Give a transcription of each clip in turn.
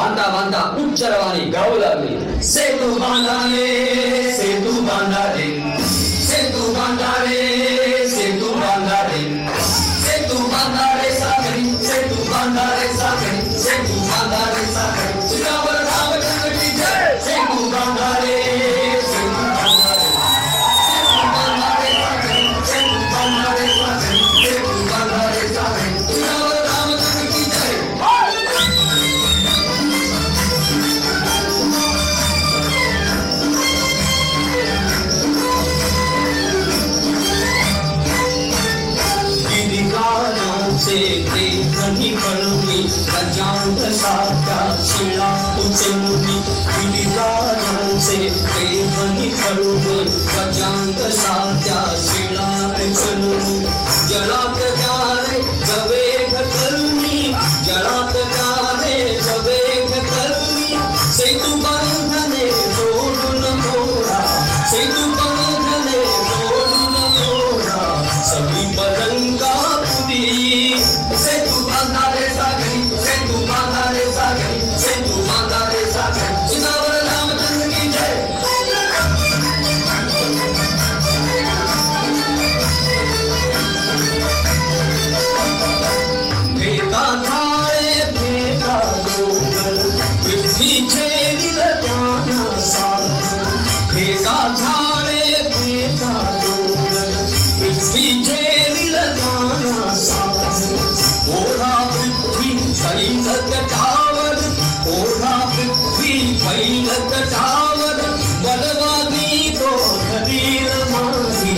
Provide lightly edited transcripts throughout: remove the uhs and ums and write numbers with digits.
बांधा बांधा उच्चरवाणी गाऊ लागली. सेतू बांधा रे सेतू बांधा रे सेतू बांधा रे सेतू बांधा रे सेतू बांधा रे सागरी सेतू बांधा रे सागरी सेतू बांधा रे सागरी श्रीराम रामचंद्र की जय. सेतू बांधा रे सेतू बांधा रे सेतू बांधा रे सागरी सेतू बांधा रे सागरी सेतू बांधा रे सागरी श्रीराम रामचंद्र की जय. से प्रेमनी करुणी अजान साचा शिला उचलुनी. गिरिराजों से प्रेमनी करुणी अजान साचा शिला उचलुनी. जलात जारे जवेग करुणी जलात जारे जवेग करुणी. सेतु बंधने जोडून मोरा सेतु बंधने जोडून मोरा सभी पलंगा सेतू बांधा रे सागरी सेतू बांधा रे सागरी सेतू बांधा रे सागरी श्रीराम रामचंद्र की जय. भेगा झाळे भेगा डोंगर पृथ्वीचे निलजाना सागर. भेगा झाळे भेगा डोंगर पृथ्वीचे निलजाना सागर. ओढा पृथ्वी पैलक टावर ओढा पृथ्वी पैलक टावर. बडवागी तो धरील माझी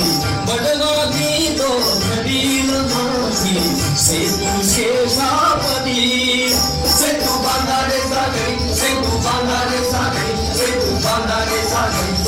बडवागी तो धरील माझी. सेतू शेषापदी सेतू बांधा रे सागरी सेतू बांधा रे सागरी सेतू बांधा रे सागरी.